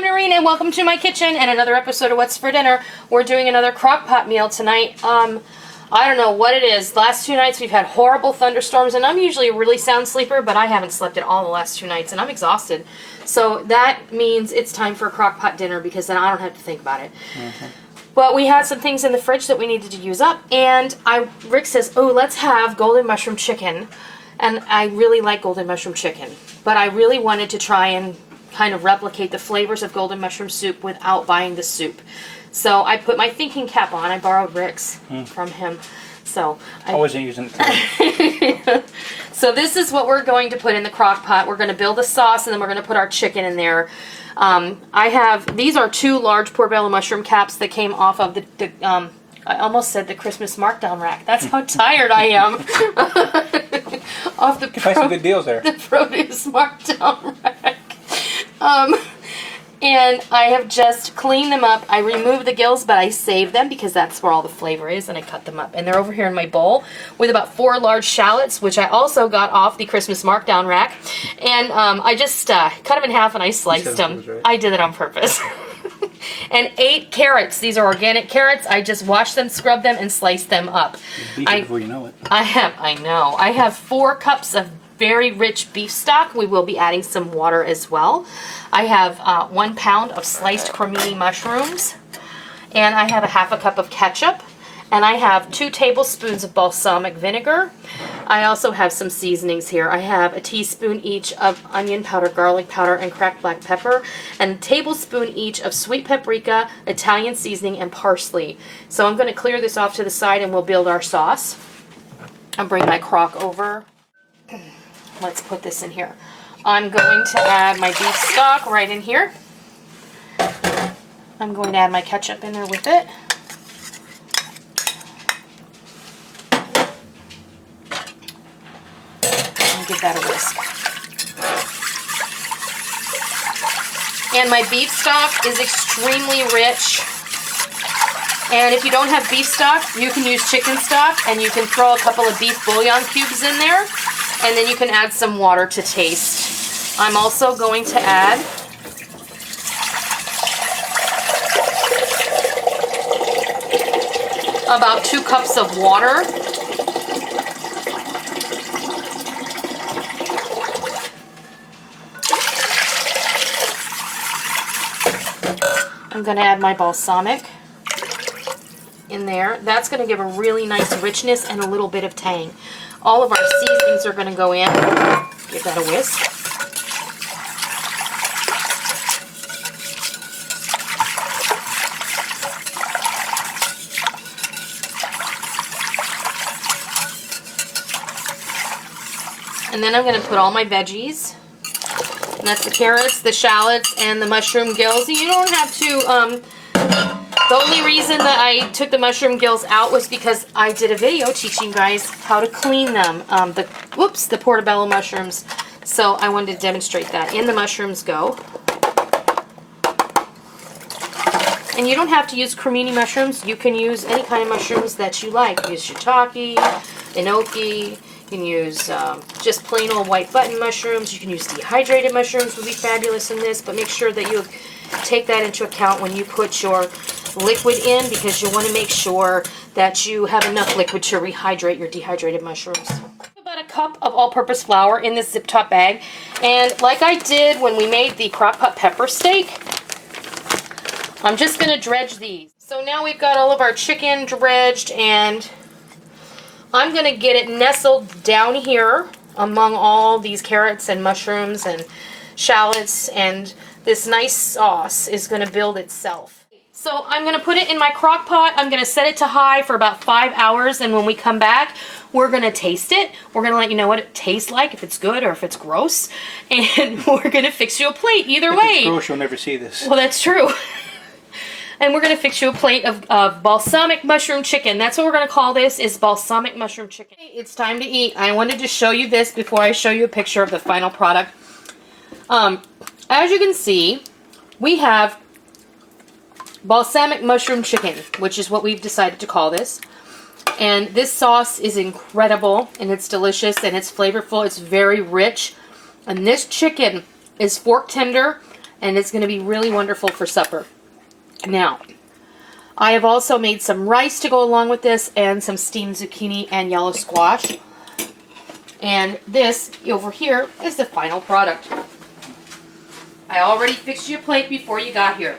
I'm Noreen and welcome to my kitchen and another episode of What's for Dinner. We're doing another crock pot meal tonight. I don't know what it is. Last 2 nights we've had horrible thunderstorms and I'm usually a really sound sleeper, but I haven't slept at all the last 2 nights and I'm exhausted. So that means it's time for a crock pot dinner because then I don't have to think about it. But we had some things in the fridge that we needed to use up and Rick says, oh, let's have golden mushroom chicken. And I really like golden mushroom chicken, but I really wanted to try and kind of replicate the flavors of golden mushroom soup without buying the soup. So I put my thinking cap on. I borrowed Rick's from him. So I wasn't using it. So this is what we're going to put in the crock pot. We're going to build a sauce and then we're going to put our chicken in there. These are 2 large Portobello mushroom caps that came off of I almost said the Christmas markdown rack. That's how tired I am. Off the find some good deals there. The produce markdown rack. And I have just cleaned them up. I removed the gills, but I saved them because that's where all the flavor is, and I cut them up. And they're over here in my bowl with about 4 large shallots, which I also got off the Christmas markdown rack. And I just cut them in half and I sliced them. Right. I did it on purpose. And 8 carrots. These are organic carrots. I just washed them, scrubbed them, and sliced them up. Before you know it. I know. I have 4 cups of very rich beef stock. We will be adding some water as well. I have 1 pound of sliced Crimini mushrooms. And I have a ½ cup of ketchup. And I have 2 tablespoons of balsamic vinegar. I also have some seasonings here. I have a teaspoon each of onion powder, garlic powder, and cracked black pepper, and a tablespoon each of sweet paprika, Italian seasoning, and parsley. So I'm going to clear this off to the side and we'll build our sauce. I'll bring my crock over. Let's put this in here. I'm going to add my beef stock right in here. I'm going to add my ketchup in there with it. Give that a whisk. And my beef stock is extremely rich. And if you don't have beef stock, you can use chicken stock and you can throw a couple of beef bouillon cubes in there and then you can add some water to taste. I'm also going to add about 2 cups of water. I'm going to add my balsamic in there. That's going to give a really nice richness and a little bit of tang. All of our seasonings are going to go in. Give that a whisk. And then I'm going to put all my veggies. And that's the carrots, the shallots, and the mushroom gills. You don't have to, the only reason that I took the mushroom gills out was because I did a video teaching you guys how to clean them, the Portobello mushrooms. So I wanted to demonstrate that. In the mushrooms go. And you don't have to use Crimini mushrooms. You can use any kind of mushrooms that you like. Use shiitake, enoki. You can use just plain old white button mushrooms. You can use dehydrated mushrooms, would be fabulous in this, but make sure that you take that into account when you put your liquid in because you want to make sure that you have enough liquid to rehydrate your dehydrated mushrooms. About a cup of all-purpose flour in this zip top bag, and like I did when we made the crock pot pepper steak, I'm just going to dredge these. So now we've got all of our chicken dredged and I'm going to get it nestled down here among all these carrots and mushrooms and shallots, and this nice sauce is going to build itself. So I'm going to put it in my crock pot. I'm going to set it to high for about 5 hours, and when we come back, we're going to taste it. We're going to let you know what it tastes like, if it's good or if it's gross, and we're going to fix you a plate either way. If it's gross, you'll never see this. Well, that's true. And we're going to fix you a plate of balsamic mushroom chicken. That's what we're going to call this, is balsamic mushroom chicken. It's time to eat. I wanted to show you this before I show you a picture of the final product. As you can see, we have balsamic mushroom chicken, which is what we've decided to call this. And this sauce is incredible, and it's delicious, and it's flavorful. It's very rich. And this chicken is fork tender, and it's going to be really wonderful for supper. Now, I have also made some rice to go along with this and some steamed zucchini and yellow squash. And this over here is the final product. I already fixed you a plate before you got here.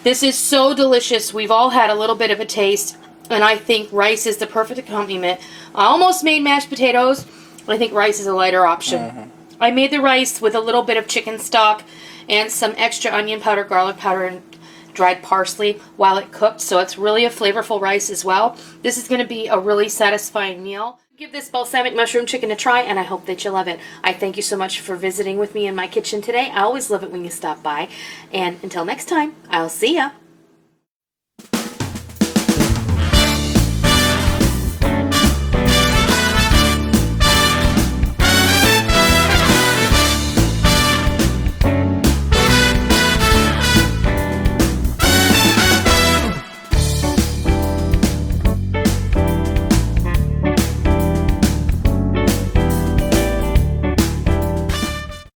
This is so delicious. We've all had a little bit of a taste, and I think rice is the perfect accompaniment. I almost made mashed potatoes, but I think rice is a lighter option. I made the rice with a little bit of chicken stock and some extra onion powder, garlic powder, and dried parsley while it cooked, so it's really a flavorful rice as well. This is going to be a really satisfying meal. Give this balsamic mushroom chicken a try, and I hope that you love it. I thank you so much for visiting with me in my kitchen today. I always love it when you stop by. And until next time, I'll see ya.